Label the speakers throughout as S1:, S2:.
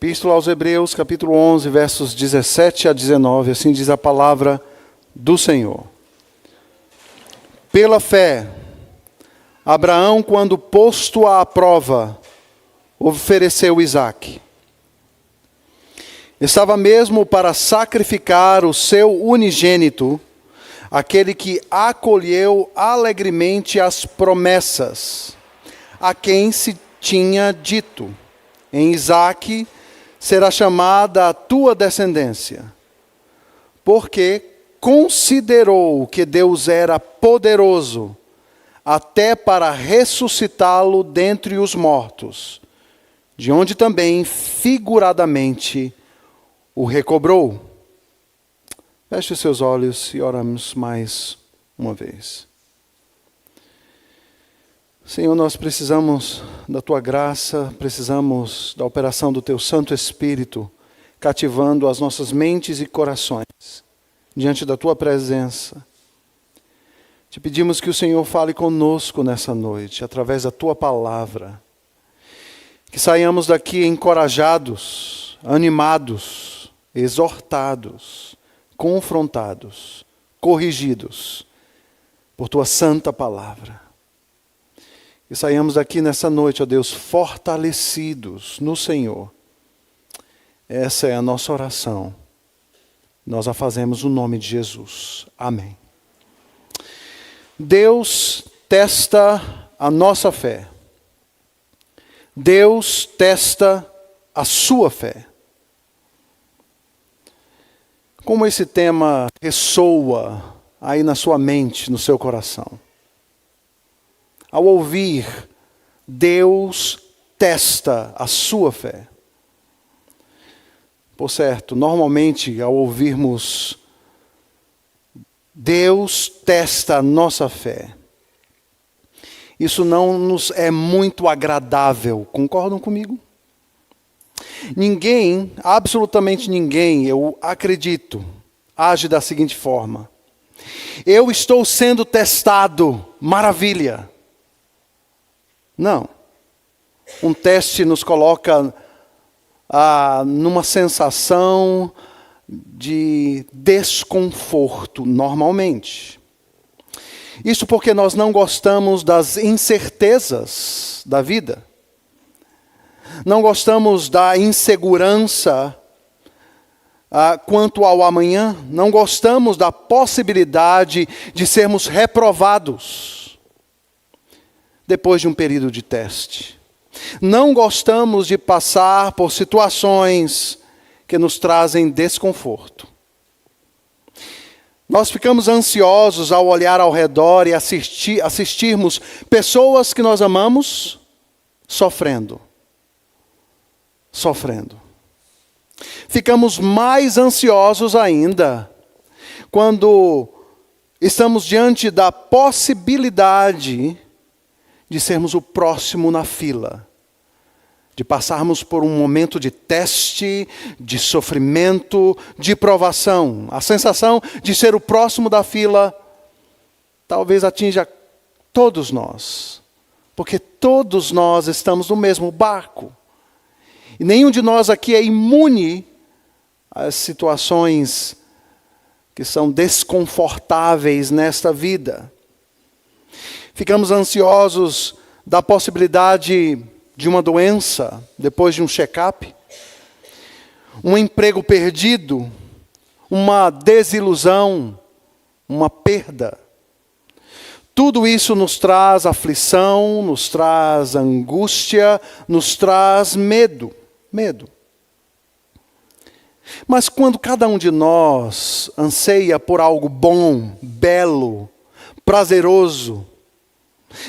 S1: Epístola aos Hebreus, capítulo 11, versos 17 a 19, assim diz a palavra do Senhor. Pela fé, Abraão, quando posto à prova, ofereceu Isaque. Estava mesmo para sacrificar o seu unigênito, aquele que acolheu alegremente as promessas, a quem se tinha dito: em Isaque será chamada a tua descendência, porque considerou que Deus era poderoso até para ressuscitá-lo dentre os mortos, de onde também figuradamente o recobrou. Feche os seus olhos e oramos mais uma vez. Senhor, nós precisamos da Tua graça, precisamos da operação do Teu Santo Espírito, cativando as nossas mentes e corações diante da Tua presença. Te pedimos que o Senhor fale conosco nessa noite, através da Tua palavra. Que saiamos daqui encorajados, animados, exortados, confrontados, corrigidos por Tua santa palavra. Que saiamos daqui nessa noite, ó Deus, fortalecidos no Senhor. Essa é a nossa oração. Nós a fazemos no nome de Jesus. Amém. Deus testa a nossa fé. Deus testa a sua fé. Como esse tema ressoa aí na sua mente, no seu coração? Ao ouvir, Deus testa a sua fé. Por certo, normalmente ao ouvirmos Deus testa a nossa fé, isso não nos é muito agradável. Concordam comigo? Ninguém, absolutamente ninguém, eu acredito, age da seguinte forma: eu estou sendo testado, maravilha. Não. Um teste nos coloca numa sensação de desconforto, normalmente. Isso porque nós não gostamos das incertezas da vida. Não gostamos da insegurança quanto ao amanhã. Não gostamos da possibilidade de sermos reprovados depois de um período de teste. Não gostamos de passar por situações que nos trazem desconforto. Nós ficamos ansiosos ao olhar ao redor e assistirmos pessoas que nós amamos sofrendo. Ficamos mais ansiosos ainda quando estamos diante da possibilidade de sermos o próximo na fila, de passarmos por um momento de teste, de sofrimento, de provação. A sensação de ser o próximo da fila talvez atinja todos nós, porque todos nós estamos no mesmo barco. E nenhum de nós aqui é imune às situações que são desconfortáveis nesta vida. Ficamos ansiosos da possibilidade de uma doença depois de um check-up, um emprego perdido, uma desilusão, uma perda. Tudo isso nos traz aflição, nos traz angústia, nos traz medo. Mas quando cada um de nós anseia por algo bom, belo, prazeroso,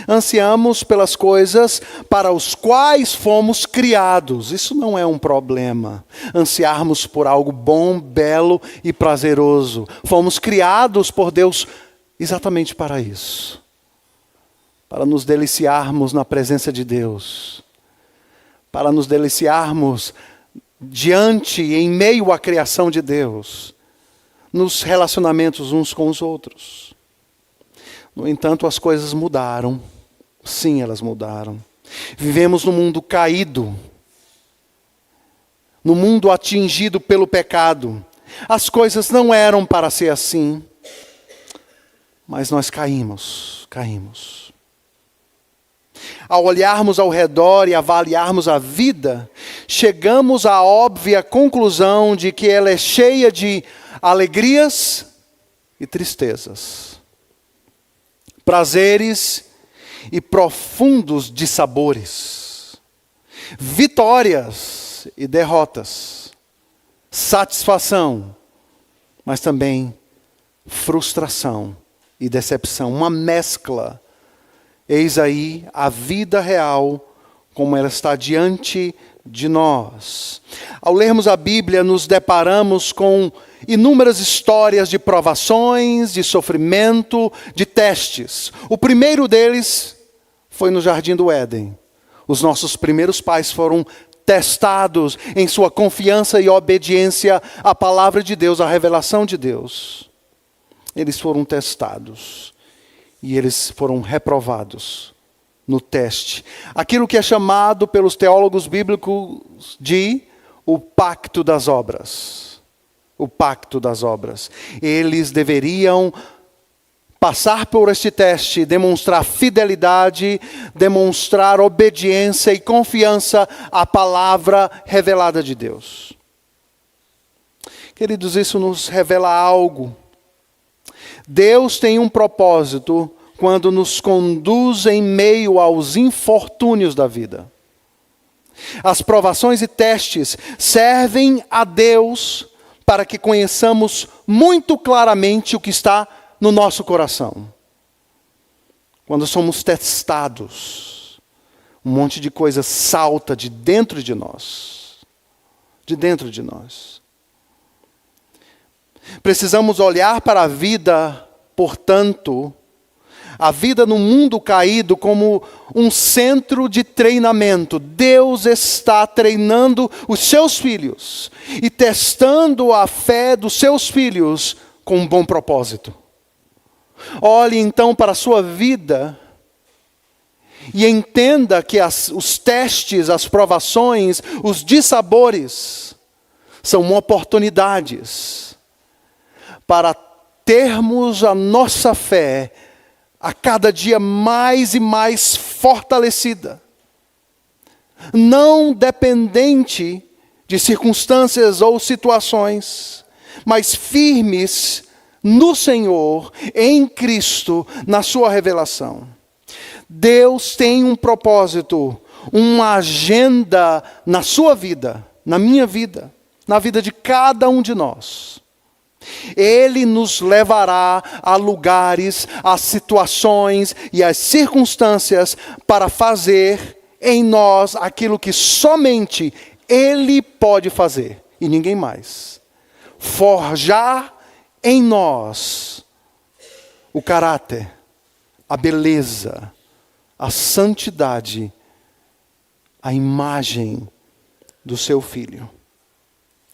S1: ansiamos pelas coisas para os quais fomos criados. Isso não é um problema. Ansiarmos por algo bom, belo e prazeroso. Fomos criados por Deus exatamente para isso. Para nos deliciarmos na presença de Deus. Para nos deliciarmos diante e em meio à criação de Deus. Nos relacionamentos uns com os outros. No entanto, as coisas mudaram. Sim, elas mudaram. Vivemos num mundo caído. no mundo atingido pelo pecado. As coisas não eram para ser assim, mas nós caímos. Ao olharmos ao redor e avaliarmos a vida, chegamos à óbvia conclusão de que ela é cheia de alegrias e tristezas, prazeres e profundos dissabores, vitórias e derrotas, satisfação, mas também frustração e decepção, uma mescla. Eis aí a vida real, como ela está diante de nós. Ao lermos a Bíblia, nos deparamos com inúmeras histórias de provações, de sofrimento, de testes. O primeiro deles foi no Jardim do Éden. Os nossos primeiros pais foram testados em sua confiança e obediência à palavra de Deus, à revelação de Deus. Eles foram testados e eles foram reprovados no teste. Aquilo que é chamado pelos teólogos bíblicos de o pacto das obras. O pacto das obras. Eles deveriam passar por este teste, demonstrar fidelidade, demonstrar obediência e confiança à palavra revelada de Deus. Queridos, isso nos revela algo. Deus tem um propósito quando nos conduz em meio aos infortúnios da vida. As provações e testes servem a Deus para que conheçamos muito claramente o que está no nosso coração. Quando somos testados, um monte de coisa salta de dentro de nós. De dentro de nós. Precisamos olhar para a vida, portanto, a vida no mundo caído como um centro de treinamento. Deus está treinando os seus filhos e testando a fé dos seus filhos com um bom propósito. Olhe então para a sua vida e entenda que os testes, as provações, os dissabores são oportunidades para termos a nossa fé a cada dia mais e mais fortalecida. Não dependente de circunstâncias ou situações, mas firmes no Senhor, em Cristo, na sua revelação. Deus tem um propósito, uma agenda na sua vida, na minha vida, na vida de cada um de nós. Ele nos levará a lugares, a situações e as circunstâncias para fazer em nós aquilo que somente Ele pode fazer e ninguém mais. Forjar em nós o caráter, a beleza, a santidade, a imagem do seu filho,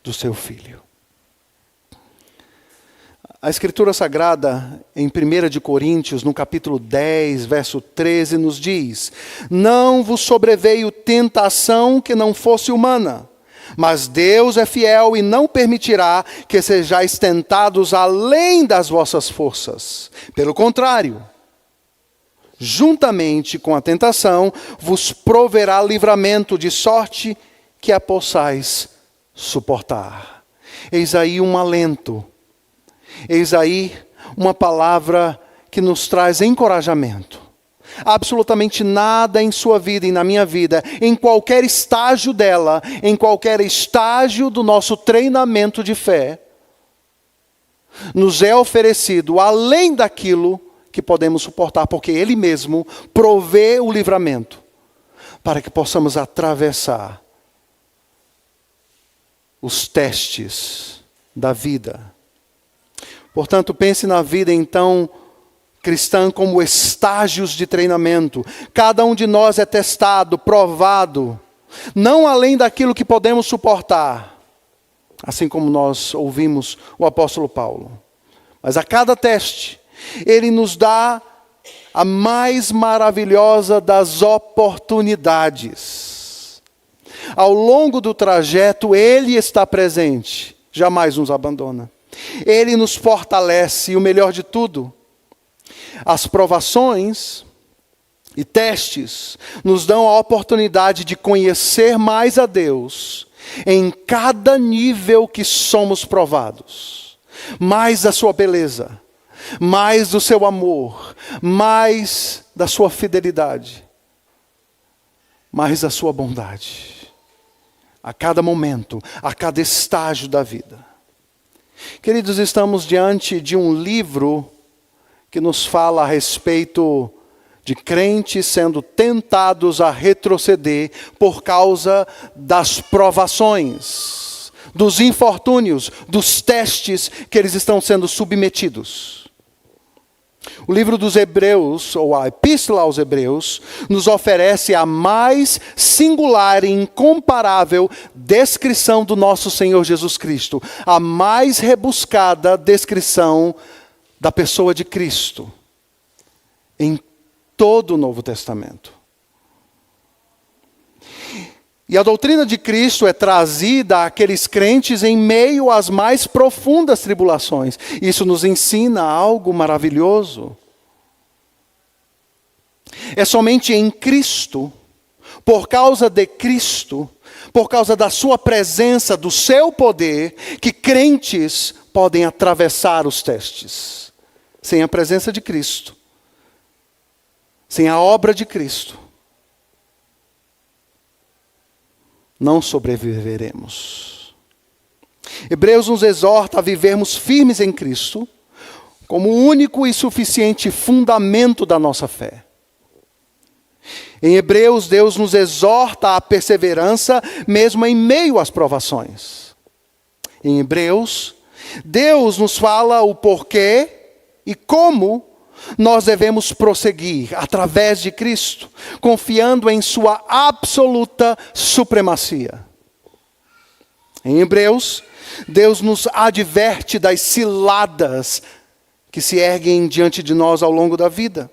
S1: do seu filho. A Escritura Sagrada, em 1 de Coríntios, no capítulo 10, verso 13, nos diz: não vos sobreveio tentação que não fosse humana, mas Deus é fiel e não permitirá que sejais tentados além das vossas forças. Pelo contrário, juntamente com a tentação, vos proverá livramento, de sorte que a possais suportar. Eis aí um alento. Eis aí uma palavra que nos traz encorajamento. Absolutamente nada em sua vida e na minha vida, em qualquer estágio dela, em qualquer estágio do nosso treinamento de fé, nos é oferecido além daquilo que podemos suportar, porque Ele mesmo provê o livramento, para que possamos atravessar os testes da vida. Portanto, pense na vida, então, cristã como estágios de treinamento. Cada um de nós é testado, provado, não além daquilo que podemos suportar, assim como nós ouvimos o apóstolo Paulo. Mas a cada teste, ele nos dá a mais maravilhosa das oportunidades Ao longo do trajeto, Ele está presente, jamais nos abandona. Ele nos fortalece, e o melhor de tudo, as provações e testes nos dão a oportunidade de conhecer mais a Deus em cada nível que somos provados. Mais da sua beleza, mais do seu amor, mais da sua fidelidade, mais da sua bondade. A cada momento, a cada estágio da vida. Queridos, estamos diante de um livro que nos fala a respeito de crentes sendo tentados a retroceder por causa das provações, dos infortúnios, dos testes que eles estão sendo submetidos. O livro dos Hebreus, ou a Epístola aos Hebreus, nos oferece a mais singular e incomparável descrição do nosso Senhor Jesus Cristo, a mais rebuscada descrição da pessoa de Cristo em todo o Novo Testamento. E a doutrina de Cristo é trazida àqueles crentes em meio às mais profundas tribulações. Isso nos ensina algo maravilhoso. É somente em Cristo, por causa de Cristo, por causa da sua presença, do seu poder, que crentes podem atravessar os testes. Sem a presença de Cristo, sem a obra de Cristo, não sobreviveremos. Hebreus nos exorta a vivermos firmes em Cristo, como o único e suficiente fundamento da nossa fé. Em Hebreus, Deus nos exorta à perseverança, mesmo em meio às provações. Em Hebreus, Deus nos fala o porquê e como nós devemos prosseguir através de Cristo, confiando em sua absoluta supremacia. Em Hebreus, Deus nos adverte das ciladas que se erguem diante de nós ao longo da vida.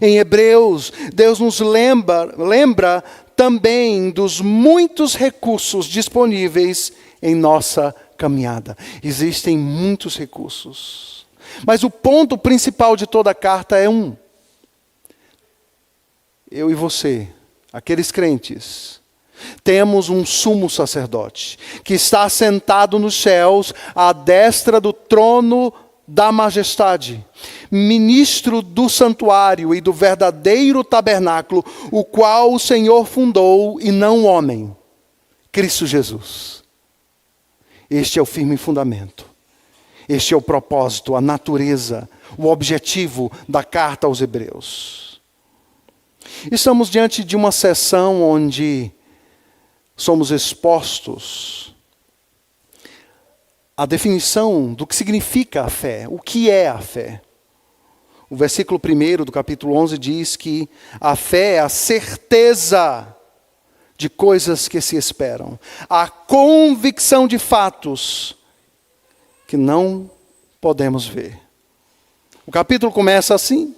S1: Em Hebreus, Deus nos lembra também dos muitos recursos disponíveis em nossa caminhada. Existem muitos recursos. Mas o ponto principal de toda a carta é um. Eu e você, aqueles crentes, temos um sumo sacerdote que está sentado nos céus à destra do trono da majestade, ministro do santuário e do verdadeiro tabernáculo, o qual o Senhor fundou e não o homem, Cristo Jesus. Este é o firme fundamento. Este é o propósito, a natureza, o objetivo da carta aos Hebreus. Estamos diante de uma sessão onde somos expostos à definição do que significa a fé, o que é a fé. O versículo 1 do capítulo 11 diz que a fé é a certeza de coisas que se esperam, a convicção de fatos que não podemos ver. O capítulo começa assim,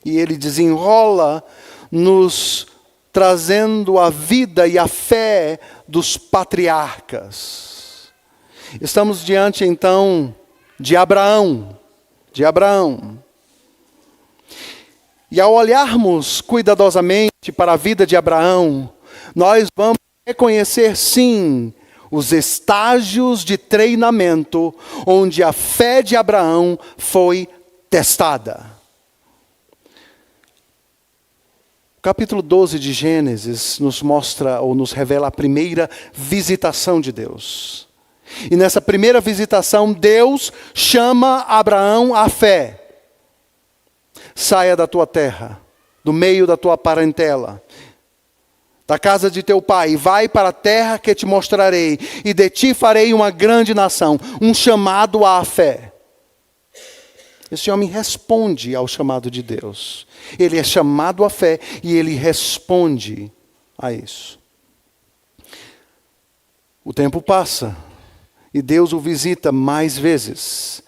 S1: e ele desenrola nos trazendo a vida e a fé dos patriarcas. Estamos diante então de Abraão. E ao olharmos cuidadosamente para a vida de Abraão, nós vamos reconhecer sim os estágios de treinamento onde a fé de Abraão foi testada. O capítulo 12 de Gênesis nos mostra ou nos revela a primeira visitação de Deus. E nessa primeira visitação, Deus chama Abraão à fé. Saia da tua terra, do meio da tua parentela, da casa de teu pai, e vai para a terra que te mostrarei, e de ti farei uma grande nação, um chamado à fé. Esse homem responde ao chamado de Deus. Ele é chamado à fé e ele responde a isso. O tempo passa e Deus o visita mais vezes.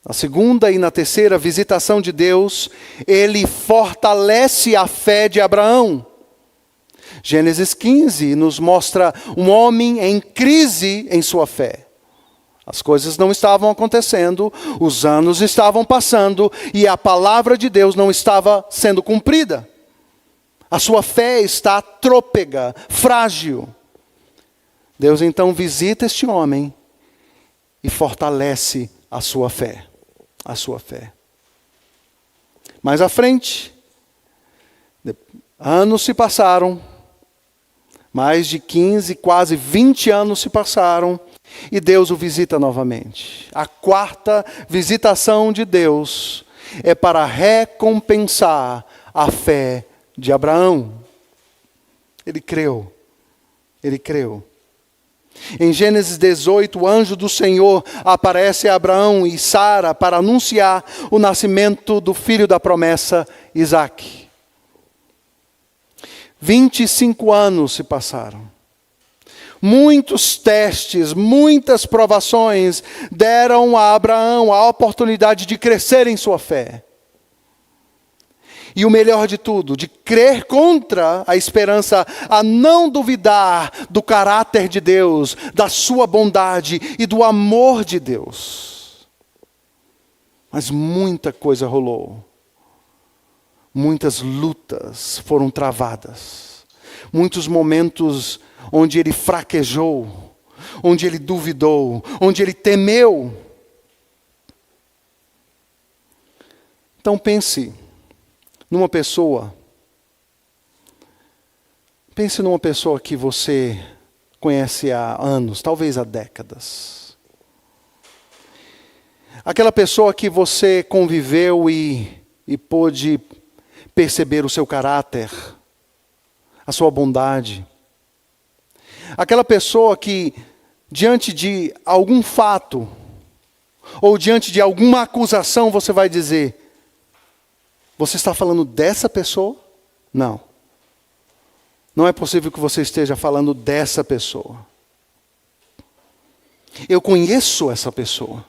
S1: Na segunda e na terceira visitação de Deus, ele fortalece a fé de Abraão. Gênesis 15 nos mostra um homem em crise em sua fé. As coisas não estavam acontecendo, os anos estavam passando e a palavra de Deus não estava sendo cumprida. A sua fé está trôpega, frágil. Deus então visita este homem e fortalece a sua fé. A sua fé. Mais à frente, anos se passaram, mais de 15, quase 20 anos se passaram, e Deus o visita novamente. A quarta visitação de Deus é para recompensar a fé de Abraão. Ele creu. Ele creu. Em Gênesis 18, o anjo do Senhor aparece a Abraão e Sara para anunciar o nascimento do filho da promessa, Isaque. 25 anos se passaram. Muitos testes, muitas provações deram a Abraão a oportunidade de crescer em sua fé. E o melhor de tudo, de crer contra a esperança, a não duvidar do caráter de Deus, da sua bondade e do amor de Deus. Mas muita coisa rolou. Muitas lutas foram travadas. Muitos momentos onde ele fraquejou, onde ele duvidou, onde ele temeu. Então pense numa pessoa que você conhece há anos, talvez há décadas. Aquela pessoa que você conviveu e pôde perceber o seu caráter, a sua bondade. Aquela pessoa que, diante de algum fato, ou diante de alguma acusação, você vai dizer: você está falando dessa pessoa? Não. Não é possível que você esteja falando dessa pessoa. Eu conheço essa pessoa.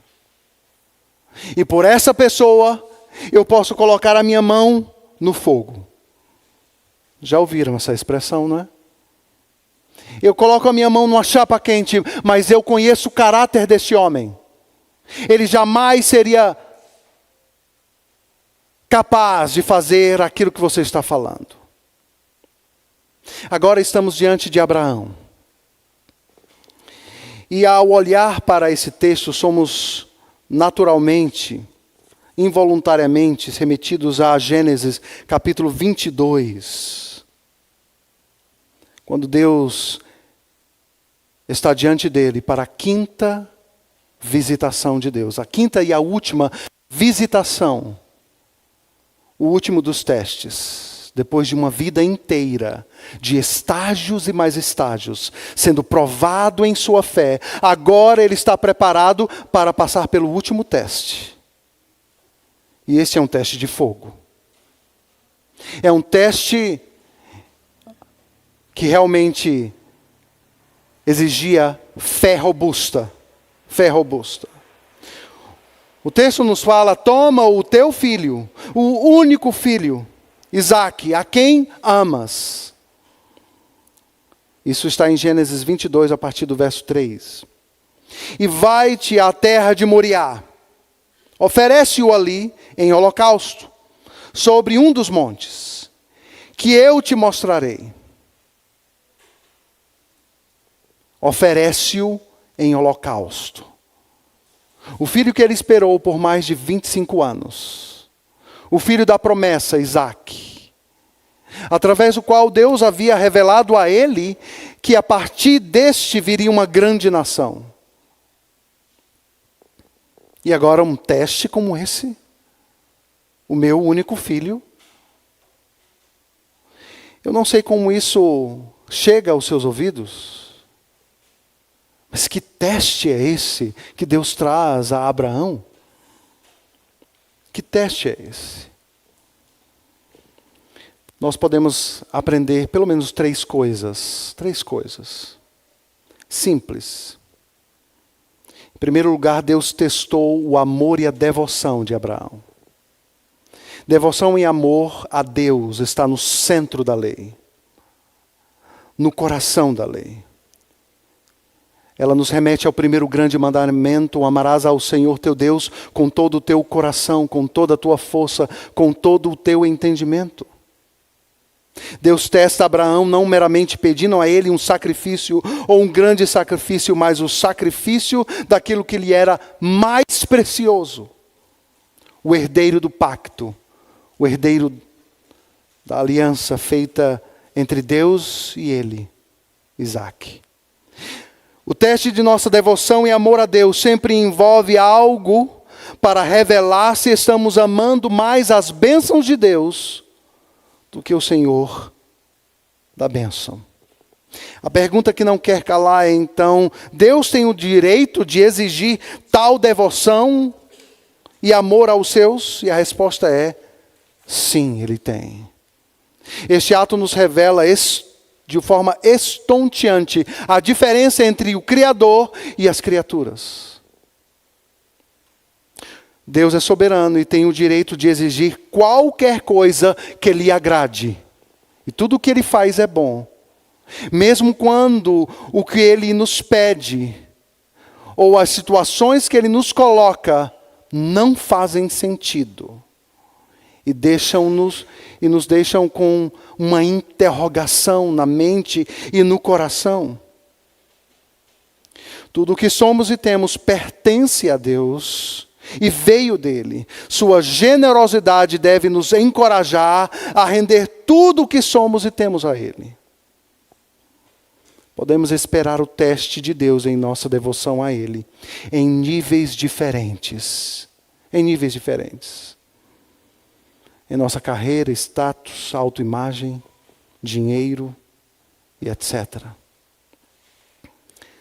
S1: E por essa pessoa, eu posso colocar a minha mão no fogo. Já ouviram essa expressão, não é? Eu coloco a minha mão numa chapa quente, mas eu conheço o caráter desse homem. Ele jamais seria capaz de fazer aquilo que você está falando. Agora estamos diante de Abraão. E ao olhar para esse texto, somos naturalmente, involuntariamente, remetidos a Gênesis capítulo 22. Quando Deus está diante dele para a quinta visitação de Deus. A quinta e a última visitação. O último dos testes. Depois de uma vida inteira, de estágios e mais estágios, sendo provado em sua fé, agora ele está preparado para passar pelo último teste. E esse é um teste de fogo. É um teste que realmente exigia fé robusta. Fé robusta. O texto nos fala: toma o teu filho, o único filho, Isaque, a quem amas. Isso está em Gênesis 22, a partir do verso 3. E vai-te à terra de Moriá. Oferece-o ali em holocausto, sobre um dos montes, que eu te mostrarei. Oferece-o em holocausto. O filho que ele esperou por mais de 25 anos. O filho da promessa, Isaque. Através do qual Deus havia revelado a ele que a partir deste viria uma grande nação. E agora um teste como esse. O meu único filho. Eu não sei como isso chega aos seus ouvidos. Mas que teste é esse que Deus traz a Abraão? Que teste é esse? Nós podemos aprender pelo menos três coisas. Três coisas. Simples. Em primeiro lugar, Deus testou o amor e a devoção de Abraão. Devoção e amor a Deus está no centro da lei. no coração da lei. Ela nos remete ao primeiro grande mandamento: amarás ao Senhor teu Deus com todo o teu coração, com toda a tua força, com todo o teu entendimento. Deus testa Abraão não meramente pedindo a ele um sacrifício ou um grande sacrifício, mas o sacrifício daquilo que lhe era mais precioso. O herdeiro do pacto, o herdeiro da aliança feita entre Deus e ele, Isaque. O teste de nossa devoção e amor a Deus sempre envolve algo para revelar se estamos amando mais as bênçãos de Deus do que o Senhor da bênção. A pergunta que não quer calar é então: Deus tem o direito de exigir tal devoção e amor aos seus? E a resposta é: sim, Ele tem. Este ato nos revela de forma estonteante a diferença entre o Criador e as criaturas. Deus é soberano e tem o direito de exigir qualquer coisa que lhe agrade. E tudo o que Ele faz é bom. Mesmo quando o que Ele nos pede, ou as situações que Ele nos coloca, não fazem sentido. E nos deixam com uma interrogação na mente e no coração. Tudo o que somos e temos pertence a Deus e veio dele. Sua generosidade deve nos encorajar a render tudo o que somos e temos a Ele. Podemos esperar o teste de Deus em nossa devoção a Ele, em níveis diferentes. Em níveis diferentes. Em nossa carreira, status, autoimagem, dinheiro e etc.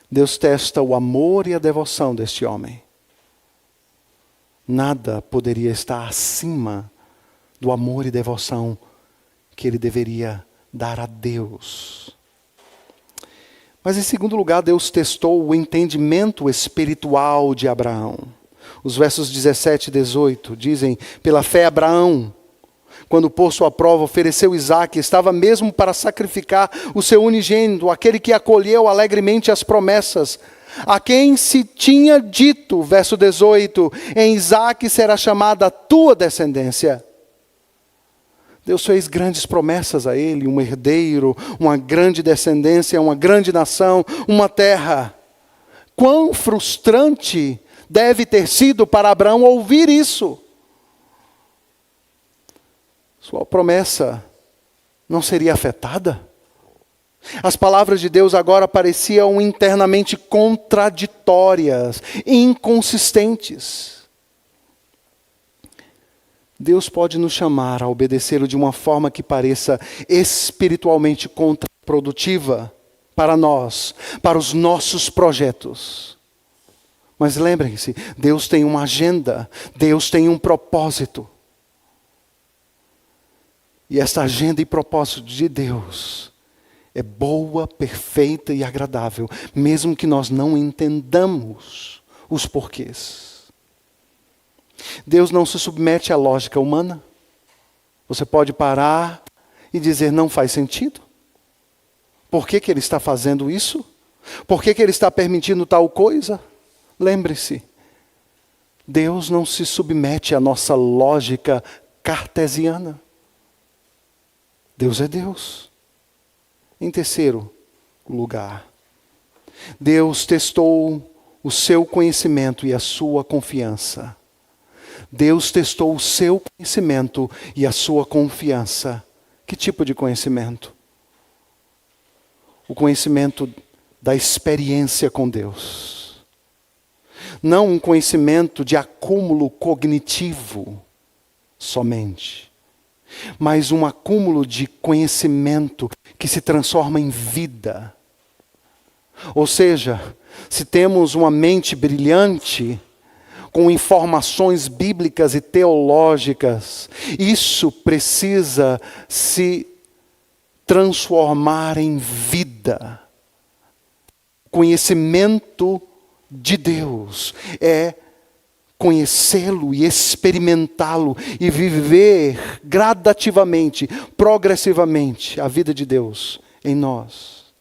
S1: Deus testa o amor e a devoção deste homem. Nada poderia estar acima do amor e devoção que ele deveria dar a Deus. Mas em segundo lugar, Deus testou o entendimento espiritual de Abraão. Os versos 17 e 18 dizem: pela fé Abraão, quando posto à prova, ofereceu Isaque, estava mesmo para sacrificar o seu unigênito, aquele que acolheu alegremente as promessas, a quem se tinha dito, verso 18, em Isaque será chamada a tua descendência. Deus fez grandes promessas a ele, um herdeiro, uma grande descendência, uma grande nação, uma terra. Quão frustrante deve ter sido para Abraão ouvir isso. Sua promessa não seria afetada? As palavras de Deus agora pareciam internamente contraditórias, inconsistentes. Deus pode nos chamar a obedecê-lo de uma forma que pareça espiritualmente contraprodutiva para nós, para os nossos projetos. Mas lembrem-se, Deus tem uma agenda, Deus tem um propósito. E esta agenda e propósito de Deus é boa, perfeita e agradável, mesmo que nós não entendamos os porquês. Deus não se submete à lógica humana. Você pode parar e dizer: não faz sentido. Por que Ele está fazendo isso? Por que Ele está permitindo tal coisa? Lembre-se, Deus não se submete à nossa lógica cartesiana. Deus é Deus. Em terceiro lugar, Deus testou o seu conhecimento e a sua confiança. Deus testou o seu conhecimento e a sua confiança. Que tipo de conhecimento? O conhecimento da experiência com Deus. Não um conhecimento de acúmulo cognitivo somente, mas um acúmulo de conhecimento que se transforma em vida. Ou seja, se temos uma mente brilhante, com informações bíblicas e teológicas, isso precisa se transformar em vida. Conhecimento de Deus é conhecê-lo e experimentá-lo e viver gradativamente, progressivamente a vida de Deus em nós.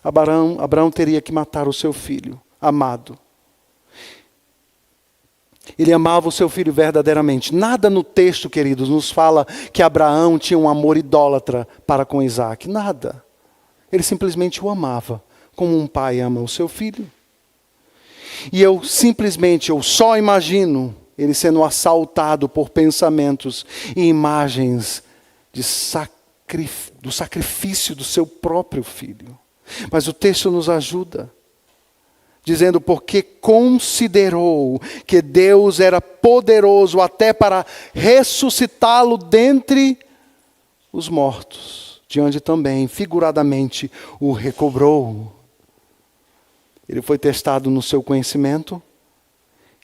S1: Abraão teria que matar o seu filho amado. Ele amava o seu filho verdadeiramente. Nada no texto, queridos, nos fala que Abraão tinha um amor idólatra para com Isaac. Nada. Ele simplesmente o amava, como um pai ama o seu filho. E eu só imagino ele sendo assaltado por pensamentos e imagens do sacrifício do seu próprio filho. Mas o texto nos ajuda, dizendo porque considerou que Deus era poderoso até para ressuscitá-lo dentre os mortos, de onde também, figuradamente, o recobrou. Ele foi testado no seu conhecimento,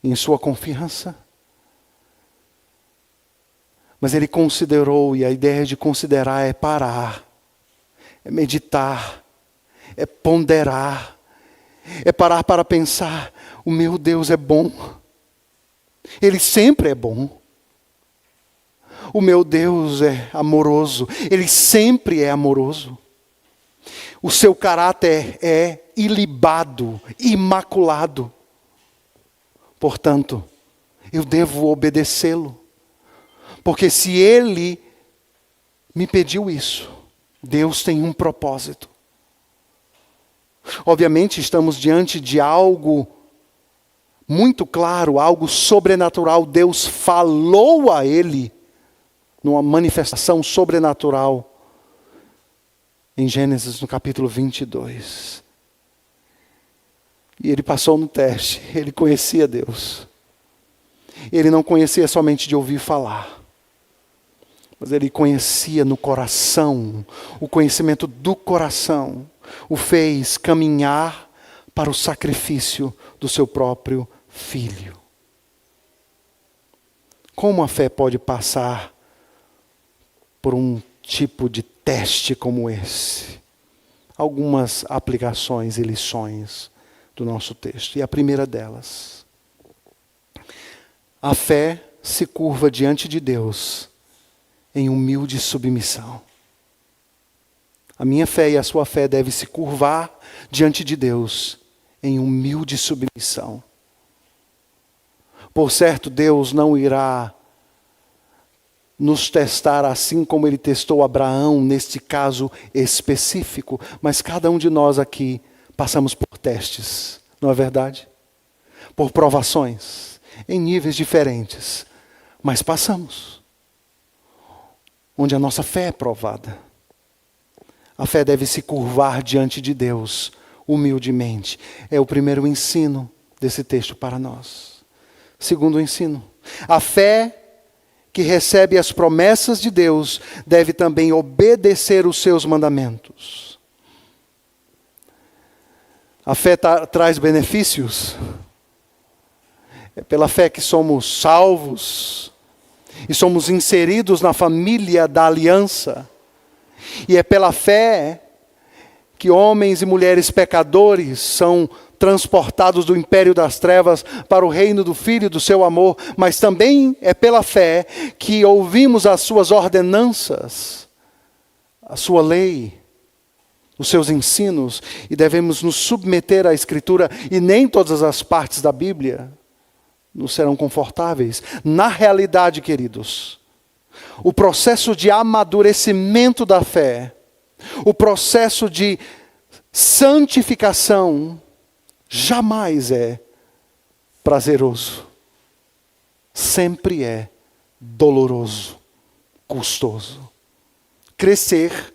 S1: em sua confiança. Mas ele considerou, e a ideia de considerar é parar, é meditar, é ponderar, é parar para pensar: o meu Deus é bom. Ele sempre é bom. O meu Deus é amoroso. Ele sempre é amoroso. O seu caráter é ilibado, imaculado. Portanto, eu devo obedecê-lo. Porque se ele me pediu isso, Deus tem um propósito. Obviamente estamos diante de algo muito claro, algo sobrenatural. Deus falou a ele numa manifestação sobrenatural em Gênesis no capítulo 22. E ele passou no teste, ele conhecia Deus. Ele não conhecia somente de ouvir falar, mas ele conhecia no coração. O conhecimento do coração o fez caminhar para o sacrifício do seu próprio filho. Como a fé pode passar por um tipo de teste como esse? Algumas aplicações e lições do nosso texto. E a primeira delas: a fé se curva diante de Deus em humilde submissão. A minha fé e a sua fé devem se curvar diante de Deus em humilde submissão. Por certo, Deus não irá nos testar assim como ele testou Abraão neste caso específico, mas cada um de nós aqui passamos por testes, não é verdade? Por provações, em níveis diferentes, mas passamos. Onde a nossa fé é provada. A fé deve se curvar diante de Deus, humildemente. É o primeiro ensino desse texto para nós. Segundo ensino: a fé que recebe as promessas de Deus deve também obedecer os seus mandamentos. A fé traz benefícios. É pela fé que somos salvos e somos inseridos na família da aliança. E é pela fé que homens e mulheres pecadores são transportados do império das trevas para o reino do Filho do seu amor. Mas também é pela fé que ouvimos as suas ordenanças, a sua lei, os seus ensinos, e devemos nos submeter à Escritura. E nem todas as partes da Bíblia nos serão confortáveis. Na realidade, queridos, o processo de amadurecimento da fé, o processo de santificação, jamais é prazeroso. Sempre é doloroso, custoso. Crescer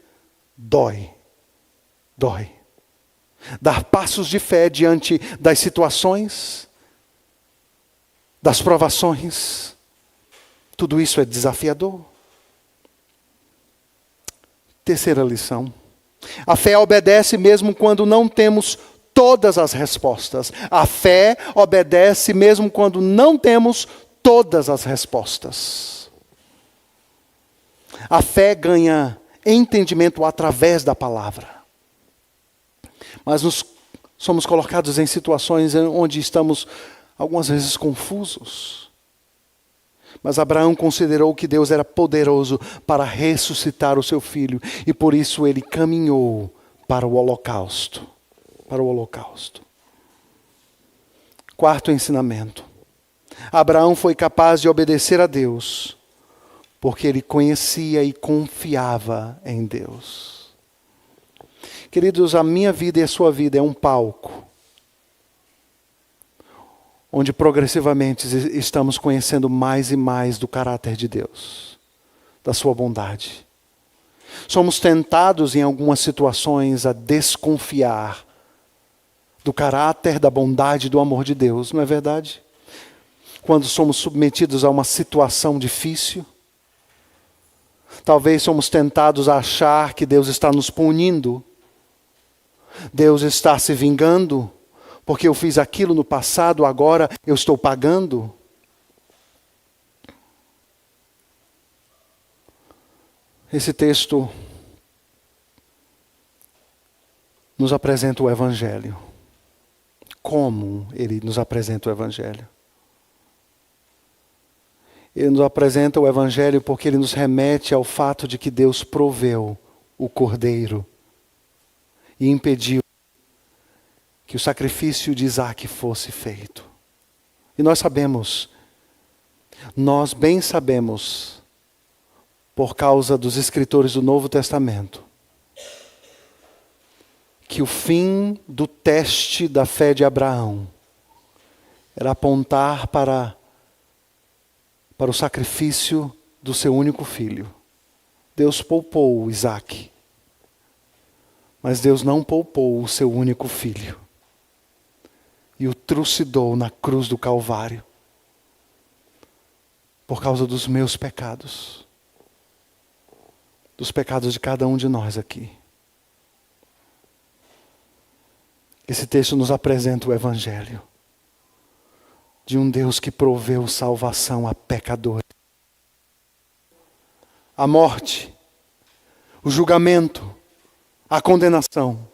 S1: dói. Dói. Dar passos de fé diante das situações, das provações, tudo isso é desafiador. Terceira lição: a fé obedece mesmo quando não temos todas as respostas. A fé obedece mesmo quando não temos todas as respostas. A fé ganha entendimento através da palavra. Mas somos colocados em situações onde estamos algumas vezes confusos. Mas Abraão considerou que Deus era poderoso para ressuscitar o seu filho. E por isso ele caminhou para o holocausto. para o holocausto. Quarto ensinamento. Abraão foi capaz de obedecer a Deus, porque ele conhecia e confiava em Deus. Queridos, a minha vida e a sua vida é um palco, onde progressivamente estamos conhecendo mais e mais do caráter de Deus, da sua bondade. Somos tentados em algumas situações a desconfiar do caráter, da bondade e do amor de Deus, não é verdade? Quando somos submetidos a uma situação difícil, talvez somos tentados a achar que Deus está nos punindo, Deus está se vingando, porque eu fiz aquilo no passado, agora eu estou pagando. Esse texto nos apresenta o Evangelho. Como ele nos apresenta o Evangelho? Ele nos apresenta o Evangelho porque ele nos remete ao fato de que Deus proveu o Cordeiro e impediu que o sacrifício de Isaque fosse feito. E nós bem sabemos, por causa dos escritores do Novo Testamento, que o fim do teste da fé de Abraão era apontar para o sacrifício do seu único filho. Deus poupou Isaque, mas Deus não poupou o seu único filho e o trucidou na cruz do Calvário por causa dos meus pecados, dos pecados de cada um de nós aqui. Esse texto nos apresenta o Evangelho de um Deus que proveu salvação a pecadores. A morte, o julgamento, a condenação.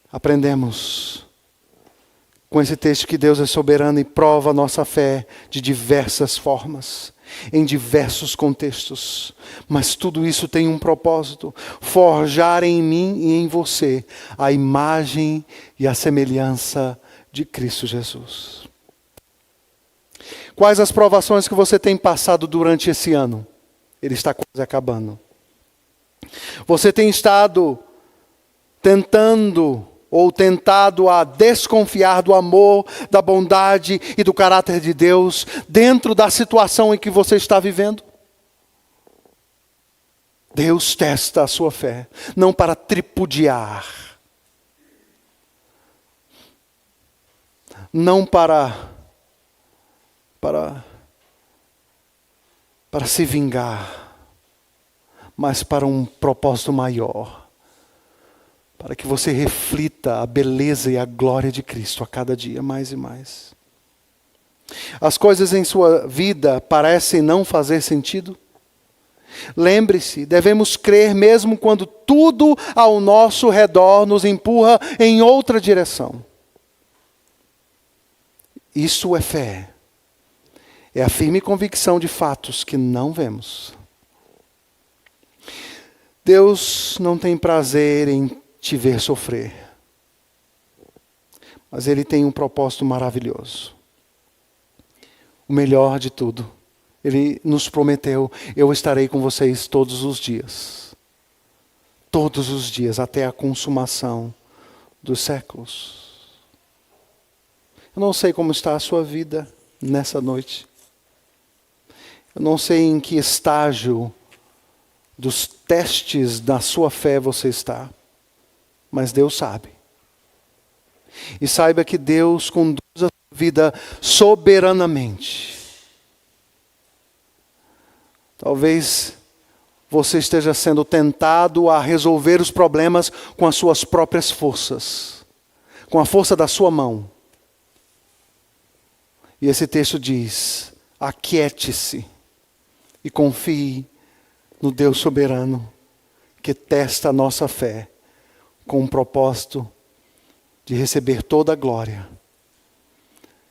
S1: Aprendemos com esse texto que Deus é soberano e prova a nossa fé de diversas formas, em diversos contextos. Mas tudo isso tem um propósito: forjar em mim e em você a imagem e a semelhança de Cristo Jesus. Quais as provações que você tem passado durante esse ano? Ele está quase acabando. Você tem estado tentado a desconfiar do amor, da bondade e do caráter de Deus dentro da situação em que você está vivendo? Deus testa a sua fé, não para tripudiar, não para se vingar, mas para um propósito maior. Para que você reflita a beleza e a glória de Cristo a cada dia, mais e mais. As coisas em sua vida parecem não fazer sentido? Lembre-se, devemos crer mesmo quando tudo ao nosso redor nos empurra em outra direção. Isso é fé. É a firme convicção de fatos que não vemos. Deus não tem prazer em te ver sofrer. Mas Ele tem um propósito maravilhoso. O melhor de tudo. Ele nos prometeu: eu estarei com vocês todos os dias. Todos os dias, até a consumação dos séculos. Eu não sei como está a sua vida nessa noite. Eu não sei em que estágio dos testes da sua fé você está. Mas Deus sabe. E saiba que Deus conduz a sua vida soberanamente. Talvez você esteja sendo tentado a resolver os problemas com as suas próprias forças, com a força da sua mão. E esse texto diz: aquiete-se e confie no Deus soberano que testa a nossa fé, com o propósito de receber toda a glória,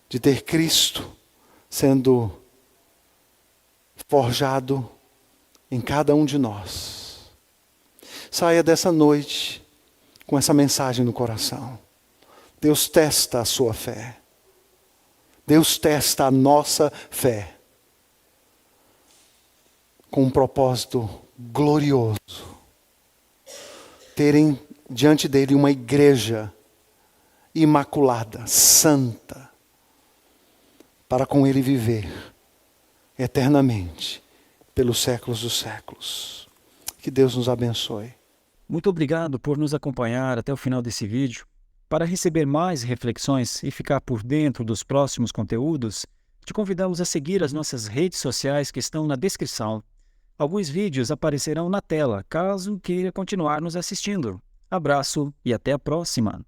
S1: de ter Cristo sendo forjado em cada um de nós. Saia dessa noite com essa mensagem no coração. Deus testa a sua fé. Deus testa a nossa fé com um propósito glorioso. Terem diante dele uma igreja imaculada, santa, para com ele viver eternamente, pelos séculos dos séculos. Que Deus nos abençoe.
S2: Muito obrigado por nos acompanhar até o final desse vídeo. Para receber mais reflexões e ficar por dentro dos próximos conteúdos, te convidamos a seguir as nossas redes sociais que estão na descrição. Alguns vídeos aparecerão na tela, caso queira continuar nos assistindo. Abraço e até a próxima!